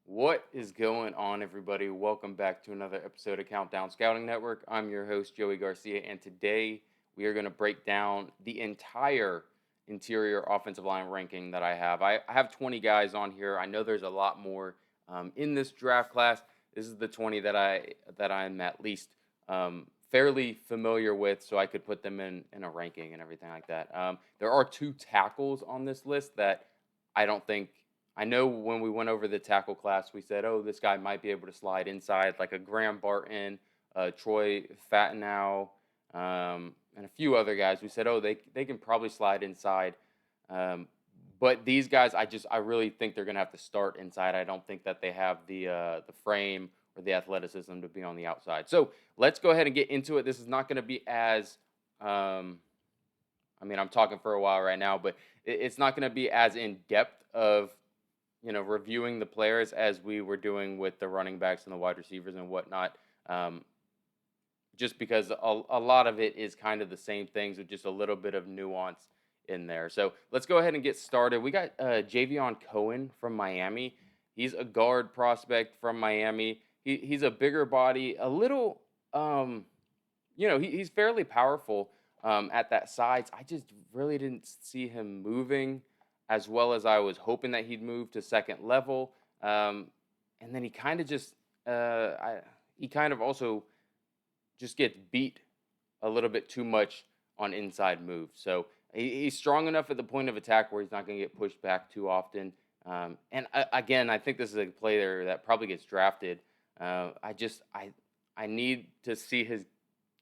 What is going on, everybody? Welcome back to another episode of Countdown Scouting Network. I'm your host, Joey Garcia, and today we are going to break down the entire interior offensive line ranking that I have. I have 20 guys on here. I know there's a lot more in this draft class. This is the 20 that I'm at least fairly familiar with, so I could put them in a ranking and everything like that. There are two tackles on this list that I don't think I know when we went over the tackle class, we said, oh, this guy might be able to slide inside, like a Graham Barton, Troy Fatenow, and a few other guys. We said, oh, they can probably slide inside. But these guys, I really think they're going to have to start inside. I don't think that they have the frame or the athleticism to be on the outside. So let's go ahead and get into it. This is not going to be as I'm talking for a while right now, but it's not going to be as in depth of reviewing the players as we were doing with the running backs and the wide receivers and whatnot. Just because a lot of it is kind of the same things with just a little bit of nuance in there. So let's go ahead and get started. We got Javion Cohen from Miami. He's a guard prospect from Miami. He's a bigger body, a little, he's fairly powerful at that size. I just really didn't see him moving as well as I was hoping that he'd move to second level. And then he kind of just, he kind of also just gets beat a little bit too much on inside moves. So he's strong enough at the point of attack where he's not going to get pushed back too often. Again, I think this is a player that probably gets drafted. I need to see his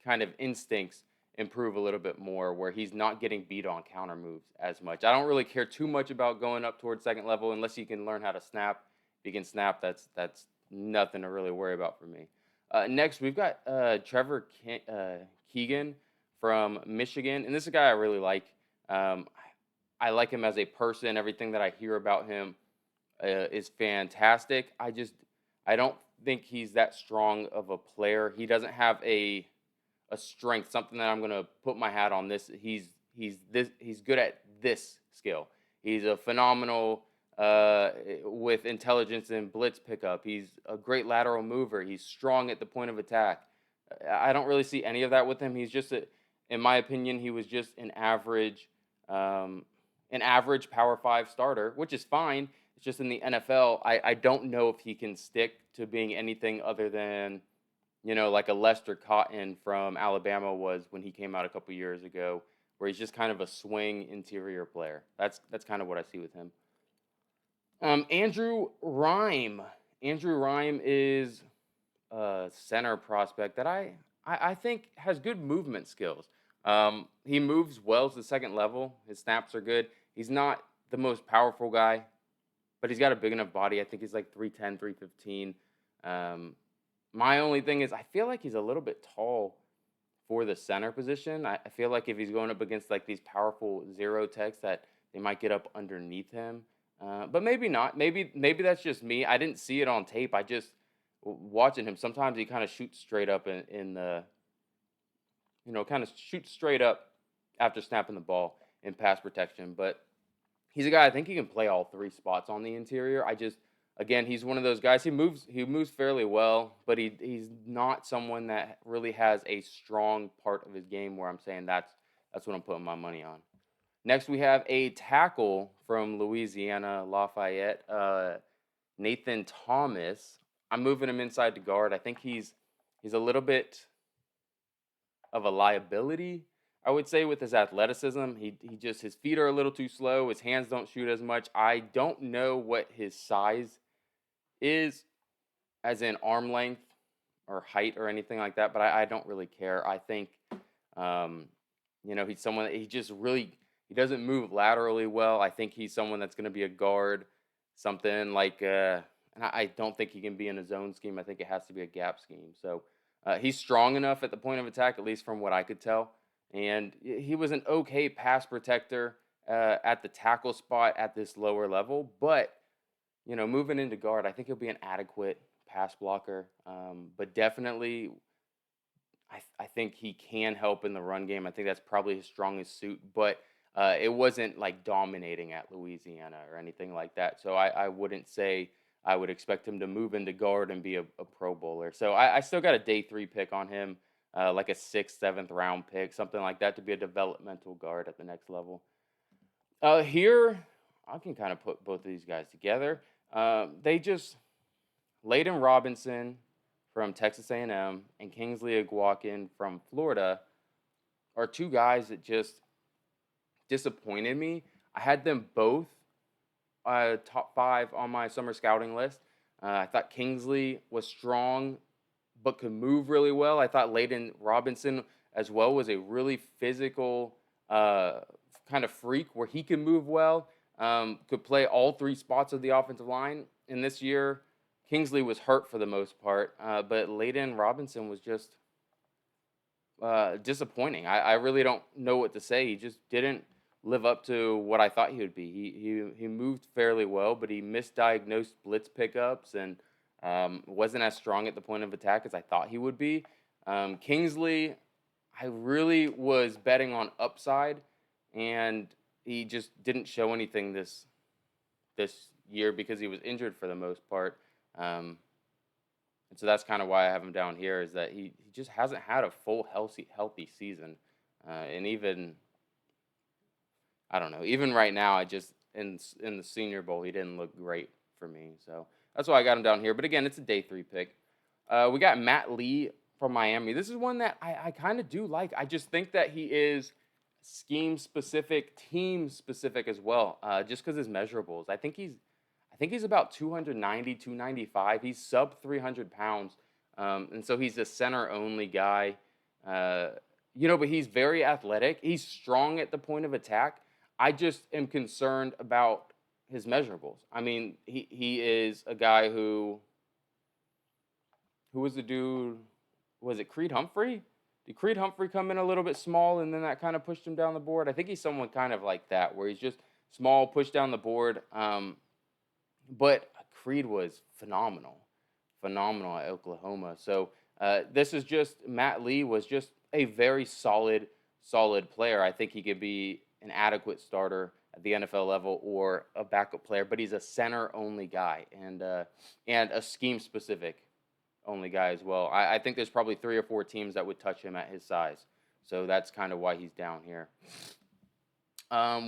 kind of instincts improve a little bit more where he's not getting beat on counter moves as much. I don't really care too much about going up towards second level unless he can learn how to snap. If he can snap, that's nothing to really worry about for me. Next, we've got Trevor Keegan from Michigan, and this is a guy I really like. I like him as a person. Everything that I hear about him is fantastic. I don't think he's that strong of a player. He doesn't have a strength, something that I'm going to put my hat on. He's good at this skill. He's a phenomenal with intelligence and blitz pickup. He's a great lateral mover. He's strong at the point of attack. I don't really see any of that with him. In my opinion, he was just an average Power 5 starter, which is fine. It's just in the NFL, I don't know if he can stick to being anything other than like a Lester Cotton from Alabama was when he came out a couple years ago, where he's just kind of a swing interior player. That's kind of what I see with him. Andrew Rhyme. Andrew Rhyme is a center prospect that I think has good movement skills. He moves well to the second level. His snaps are good. He's not the most powerful guy, but he's got a big enough body. I think he's like 310, 315. My only thing is I feel like he's a little bit tall for the center position. I feel like if he's going up against like these powerful zero techs that they might get up underneath him. But maybe not. Maybe that's just me. I didn't see it on tape. I just watching him. Sometimes he kind of shoots straight up in the kind of shoots straight up after snapping the ball in pass protection. But he's a guy I think he can play all three spots on the interior. Again, he's one of those guys. He moves fairly well, but he's not someone that really has a strong part of his game where I'm saying that's what I'm putting my money on. Next, we have a tackle from Louisiana Lafayette, Nathan Thomas. I'm moving him inside to guard. I think he's a little bit of a liability, I would say, with his athleticism. His feet are a little too slow. His hands don't shoot as much. I don't know what his size is as in arm length or height or anything like that, but I don't really care. I think he's someone that he doesn't move laterally well. I think he's someone that's going to be a guard, something like and I don't think he can be in a zone scheme. I think it has to be a gap scheme. So he's strong enough at the point of attack, at least from what I could tell. And he was an okay pass protector at the tackle spot at this lower level, but moving into guard, I think he'll be an adequate pass blocker. But definitely, I think he can help in the run game. I think that's probably his strongest suit. But it wasn't like dominating at Louisiana or anything like that. So I wouldn't say I would expect him to move into guard and be a Pro Bowler. So I still got a day 3 pick on him, like a sixth, seventh round pick, something like that, to be a developmental guard at the next level. Here, I can kind of put both of these guys together. They just Layden Robinson from Texas A&M and Kingsley Aguakin from Florida are two guys that just disappointed me. I had them both top 5 on my summer scouting list. I thought Kingsley was strong, but could move really well. I thought Layden Robinson as well was a really physical uh, kind of freak where he can move well, could play all 3 spots of the offensive line. And this year, Kingsley was hurt for the most part, but Layden Robinson was just disappointing. I really don't know what to say. He just didn't live up to what I thought he would be. He moved fairly well, but he misdiagnosed blitz pickups and wasn't as strong at the point of attack as I thought he would be. Kingsley, I really was betting on upside, and he just didn't show anything this year because he was injured for the most part. And so that's kind of why I have him down here, is that he just hasn't had a full healthy season. And even, I don't know, even right now, I just in the Senior Bowl, he didn't look great for me. So that's why I got him down here. But again, it's a day 3 pick. We got Matt Lee from Miami. This is one that I kind of do like. I just think that he is scheme specific, team specific as well, just because his measurables. I think he's about 290, 295. He's sub 300 pounds. And so he's a center only guy. But he's very athletic. He's strong at the point of attack. I just am concerned about his measurables. I mean, he is a guy who was the dude? Was it Creed Humphrey? Did Creed Humphrey come in a little bit small and then that kind of pushed him down the board? I think he's someone kind of like that, where he's just small, pushed down the board. But Creed was phenomenal at Oklahoma. So this is just Matt Lee was just a very solid player. I think he could be an adequate starter at the NFL level or a backup player, but he's a center only guy and a scheme specific only guy as well. I think there's probably 3 or 4 teams that would touch him at his size. So that's kind of why he's down here.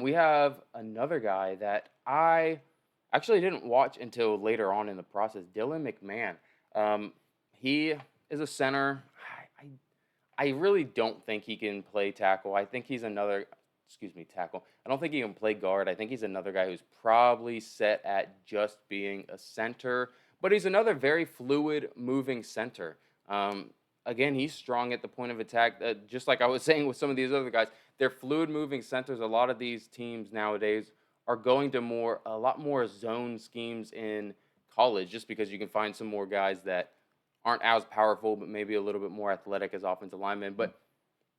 We have another guy that I actually didn't watch until later on in the process, Dylan McMahon. He is a center. I really don't think he can play tackle. I think he's tackle. I don't think he can play guard. I think he's another guy who's probably set at just being a center, but he's another very fluid moving center. Again, he's strong at the point of attack, just like I was saying with some of these other guys. They're fluid moving centers. A lot of these teams nowadays are going to a lot more zone schemes in college, just because you can find some more guys that aren't as powerful, but maybe a little bit more athletic as offensive linemen. But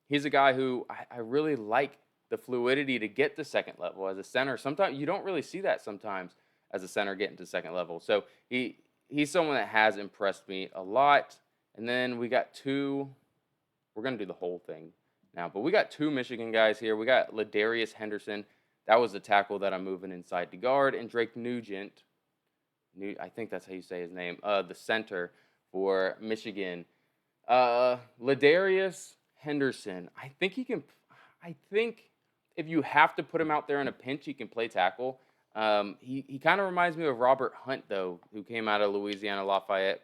he's a guy who I really like the fluidity to get to second level as a center. Sometimes you don't really see that sometimes as a center getting to second level. So he's someone that has impressed me a lot. And then we got 2. We're going to do the whole thing now, but we got 2 Michigan guys here. We got Ladarius Henderson. That was the tackle that I'm moving inside to guard. And Drake Nugent, I think that's how you say his name, the center for Michigan. Ladarius Henderson, I think if you have to put him out there in a pinch, he can play tackle. He kind of reminds me of Robert Hunt, though, who came out of Louisiana Lafayette,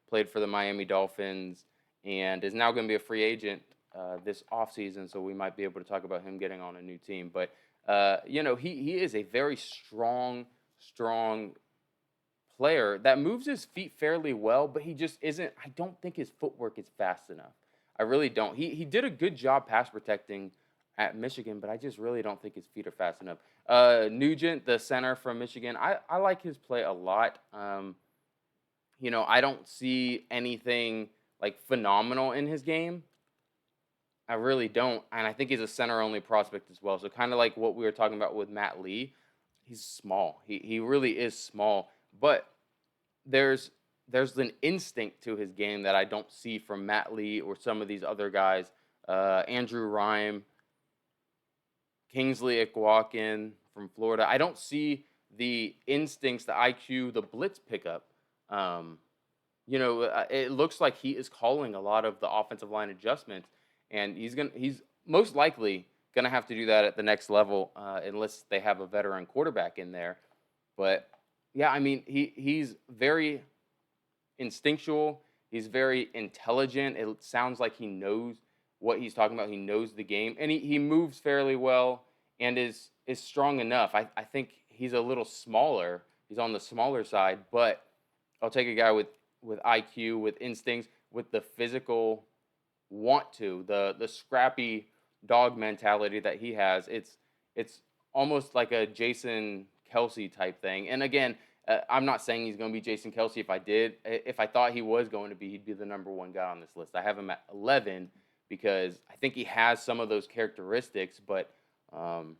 played for the Miami Dolphins, and is now going to be a free agent this offseason, so we might be able to talk about him getting on a new team. But he is a very strong player that moves his feet fairly well, but he just isn't. I don't think his footwork is fast enough. I really don't. He did a good job pass protecting at Michigan, but I just really don't think his feet are fast enough. Nugent, the center from Michigan, I like his play a lot. I don't see anything like phenomenal in his game. I really don't, and I think he's a center-only prospect as well. So kind of like what we were talking about with Matt Lee, he's small. He really is small, but there's an instinct to his game that I don't see from Matt Lee or some of these other guys. Andrew Rhyme, Kingsley Aguakin from Florida. I don't see the instincts, the IQ, the blitz pickup. Um, it looks like he is calling a lot of the offensive line adjustments, and he's most likely gonna have to do that at the next level, unless they have a veteran quarterback in there. But yeah, I mean, he's very instinctual. He's very intelligent. It sounds like he knows what he's talking about. He knows the game, and he moves fairly well and is strong enough. I think he's a little smaller. He's on the smaller side, but I'll take a guy with IQ, with instincts, with the physical want to, the scrappy dog mentality that he has. It's almost like a Jason Kelsey type thing. And again, I'm not saying he's going to be Jason Kelsey. If I thought he was going to be, he'd be the number one guy on this list. I have him at 11 because I think he has some of those characteristics, but um,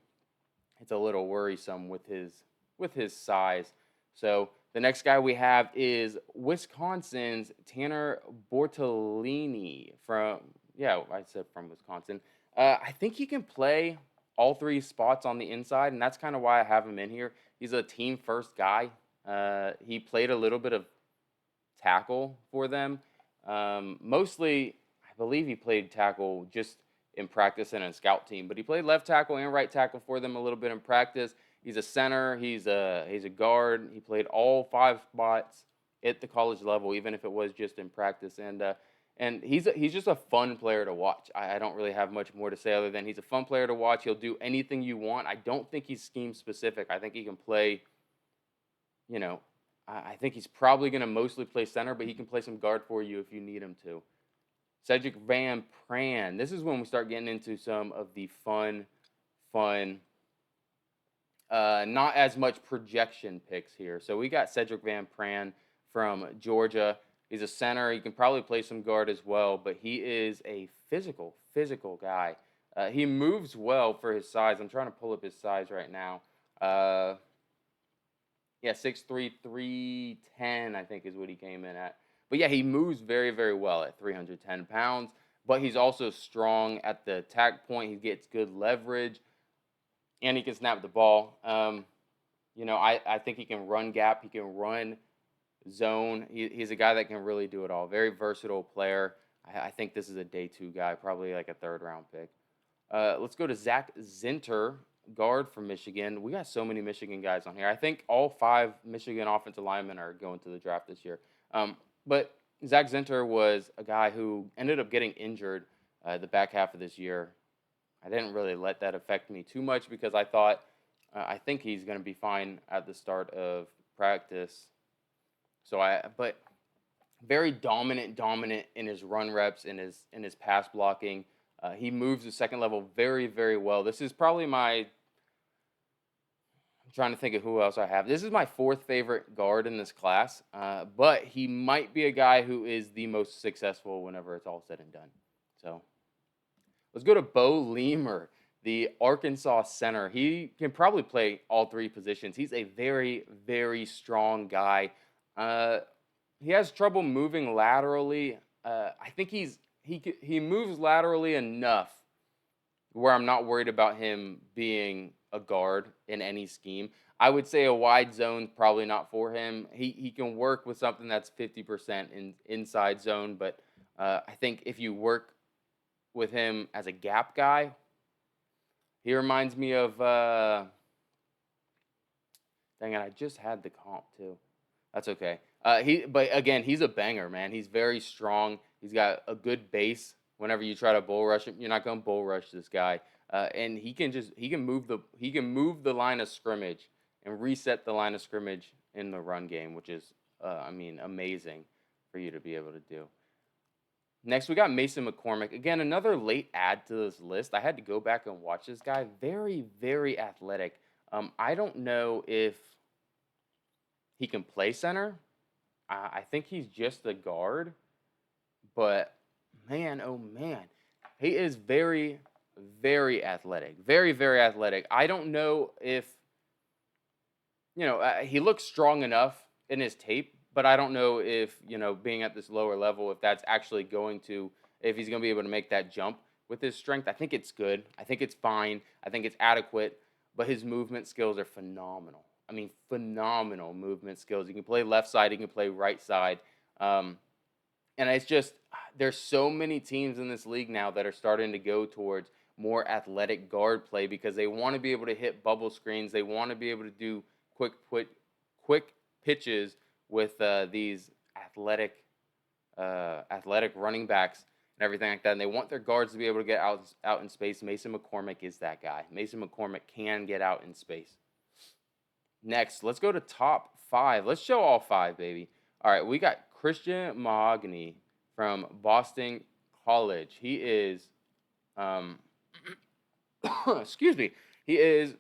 it's a little worrisome with his size. So the next guy we have is Wisconsin's Tanner Bortolini from, yeah, I said from Wisconsin. I think he can play all three spots on the inside, and that's kind of why I have him in here. He's a team first guy. He played a little bit of tackle for them. Mostly, I believe he played tackle just in practice and in scout team, but he played left tackle and right tackle for them a little bit in practice. He's a center. He's a guard. He played all five spots at the college level, even if it was just in practice. And he's just a fun player to watch. I don't really have much more to say other than he's a fun player to watch. He'll do anything you want. I don't think he's scheme specific. I think he can play. You know, I think he's probably going to mostly play center, but he can play some guard for you if you need him to. Cedric Van Pran. This is when we start getting into some of the fun, not as much projection picks here. So we got Cedric Van Pran from Georgia. He's a center. He can probably play some guard as well, but he is a physical guy. He moves well for his size. I'm trying to pull up his size right now. Yeah, 6'3", 310, I think is what he came in at. But yeah, he moves very, very well at 310 pounds. But he's also strong at the attack point. He gets good leverage, and he can snap the ball. I think he can run gap. He can run zone. He's a guy that can really do it all. Very versatile player. I think this is a day two guy, probably like a third round pick. Let's go to Zach Zinter, guard from Michigan. We got so many Michigan guys on here. I think all five Michigan offensive linemen are going to the draft this year. But Zach Zinter was a guy who ended up getting injured the back half of this year. I didn't really let that affect me too much because I think he's going to be fine at the start of practice. But very dominant in his run reps, in his pass blocking. He moves the second level very, very well. This is probably I'm trying to think of who else I have. This is my fourth favorite guard in this class, but he might be a guy who is the most successful whenever it's all said and done. So let's go to Bo Leemer, the Arkansas center. He can probably play all three positions. He's a very, very strong guy. He has trouble moving laterally. I think he moves laterally enough where I'm not worried about him being a guard in any scheme. I would say a wide zone probably not for him. He can work with something that's 50% in inside zone, but I think if you work with him as a gap guy, he reminds me of dang it, I just had the comp too. That's okay. But again, he's a banger, man. He's very strong. He's got a good base. Whenever you try to bull rush him, you're not going to bull rush this guy. And he can move the line of scrimmage and reset the line of scrimmage in the run game, which is amazing for you to be able to do. Next, we got Mason McCormick. Again, another late add to this list. I had to go back and watch this guy. Very, very athletic. I don't know if he can play center. I think he's just a guard. But, man, oh, man. He is very, very athletic. Very, very athletic. I don't know if, he looks strong enough in his tape, but I don't know if, being at this lower level, if he's going to be able to make that jump with his strength. I think it's good. I think it's fine. I think it's adequate. But his movement skills are phenomenal. I mean, phenomenal movement skills. He can play left side, he can play right side. Um, and it's just there's so many teams in this league now that are starting to go towards more athletic guard play because they want to be able to hit bubble screens. They want to be able to do quick pitches with these athletic running backs and everything like that. And they want their guards to be able to get out in space. Mason McCormick is that guy. Mason McCormick can get out in space. Next, let's go to top 5. Let's show all 5, baby. All right, we got Christian Mahogany from Boston College. He is, excuse me, he is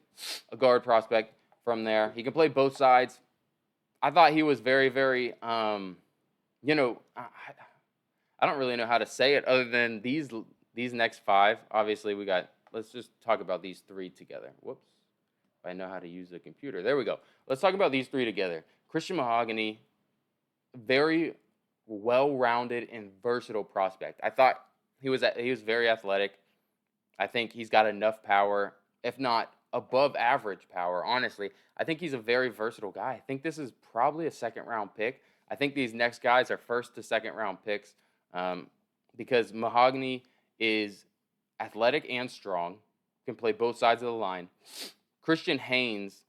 a guard prospect from there. He can play both sides. I thought he was very, very, you know, I don't really know how to say it other than these next 5. Obviously, we got. Let's just talk about these 3 together. Whoops. If I know how to use the computer. There we go. Let's talk about these 3 together. Christian Mahogany, very well-rounded and versatile prospect. I thought he was very athletic. I think he's got enough power, if not above average power, honestly. I think he's a very versatile guy. I think this is probably a second-round pick. I think these next guys are first to second-round picks because Mahogany is athletic and strong, can play both sides of the line. Christian Haynes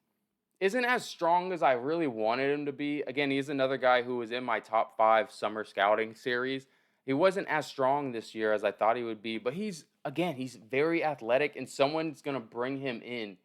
isn't as strong as I really wanted him to be. Again, he's another guy who was in my top 5 summer scouting series. He wasn't as strong this year as I thought he would be, but he's very athletic, and someone's going to bring him in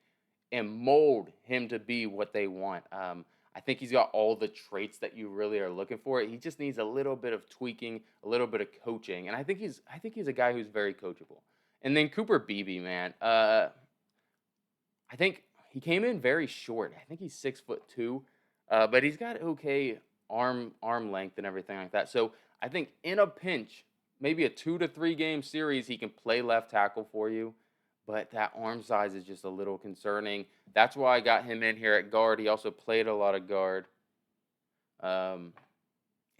and mold him to be what they want. I think he's got all the traits that you really are looking for. He just needs a little bit of tweaking, a little bit of coaching, and I think he's a guy who's very coachable. And then Cooper Beebe, man. I think he came in very short. I think he's 6'2", but he's got okay arm length and everything like that. So I think in a pinch, maybe a 2 to 3 game series, he can play left tackle for you. But that arm size is just a little concerning. That's why I got him in here at guard. He also played a lot of guard. And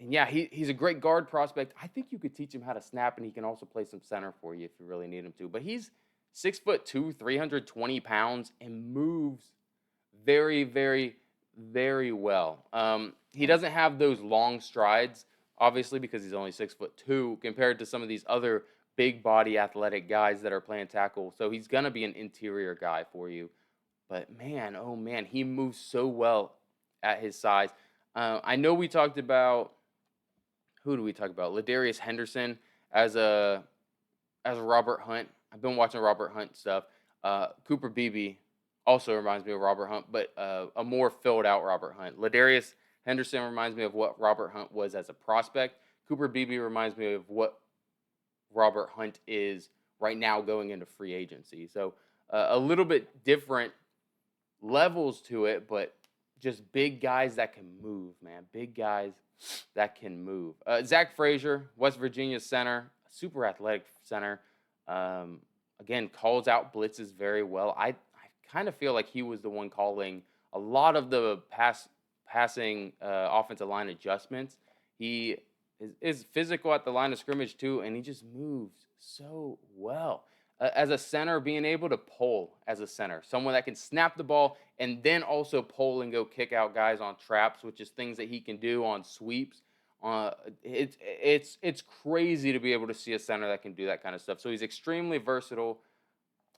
yeah, he's a great guard prospect. I think you could teach him how to snap, and he can also play some center for you if you really need him to. But he's 6'2", 320 pounds, and moves very, very, very well. He doesn't have those long strides, obviously, because he's only 6'2", compared to some of these other big body athletic guys that are playing tackle. So he's gonna be an interior guy for you. But man, oh man, he moves so well at his size. I know we talked about who do we talk about? Ladarius Henderson as a Robert Hunt. I've been watching Robert Hunt stuff. Cooper Beebe also reminds me of Robert Hunt, but a more filled out Robert Hunt. Ladarius Henderson reminds me of what Robert Hunt was as a prospect. Cooper Beebe reminds me of what Robert Hunt is right now going into free agency. So a little bit different levels to it, but just big guys that can move, man. Big guys that can move. Zach Frazier, West Virginia center, super athletic center. Again, calls out blitzes very well. I kind of feel like he was the one calling a lot of the passing offensive line adjustments. He is physical at the line of scrimmage too, and he just moves so well. As a center, being able to pull as a center, someone that can snap the ball and then also pull and go kick out guys on traps, which is things that he can do on sweeps. It's crazy to be able to see a center that can do that kind of stuff. So he's extremely versatile.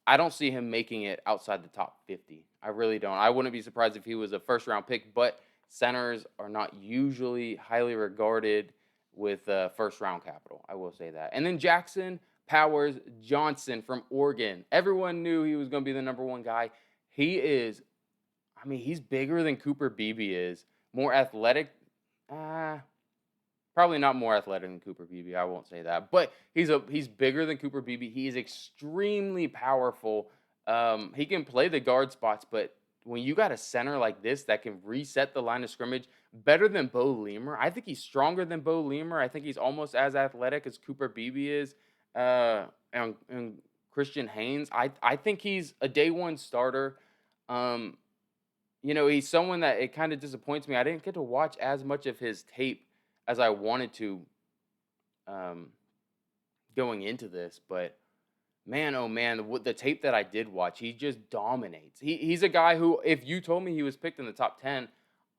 I don't see him making it outside the top 50. I really don't. I wouldn't be surprised if he was a first-round pick, but centers are not usually highly regarded with first-round capital. I will say that. And then Jackson Powers Johnson from Oregon. Everyone knew he was going to be the number 1 guy. He is, I mean, he's bigger than Cooper Beebe is. More athletic. Probably not more athletic than Cooper Beebe. I won't say that. But he's bigger than Cooper Beebe. He is extremely powerful. He can play the guard spots, but when you got a center like this that can reset the line of scrimmage better than Bo Lemer, I think he's stronger than Bo Lemer. I think he's almost as athletic as Cooper Beebe is. And Christian Haynes, I think he's a day 1 starter. He's someone that it kind of disappoints me. I didn't get to watch as much of his tape as I wanted to going into this, but Man, oh man, the tape that I did watch, he just dominates. He's a guy who, if you told me he was picked in the top 10,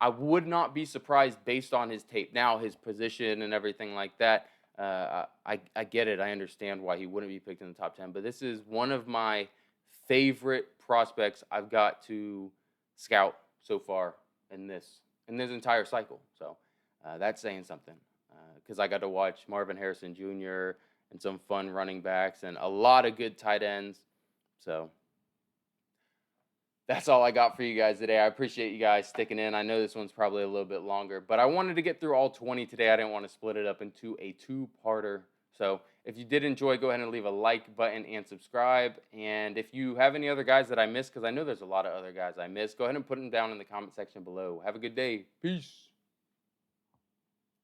I would not be surprised based on his tape. Now, his position and everything like that, I get it. I understand why he wouldn't be picked in the top 10. But this is one of my favorite prospects I've got to scout so far in this entire cycle. So that's saying something because I got to watch Marvin Harrison Jr. and some fun running backs and a lot of good tight ends. So that's all I got for you guys today. I appreciate you guys sticking in. I know this one's probably a little bit longer, but I wanted to get through all 20 today. I didn't want to split it up into a two-parter. So if you did enjoy, go ahead and leave a like button and subscribe. And if you have any other guys that I missed, because I know there's a lot of other guys I missed, go ahead and put them down in the comment section below. Have a good day. Peace.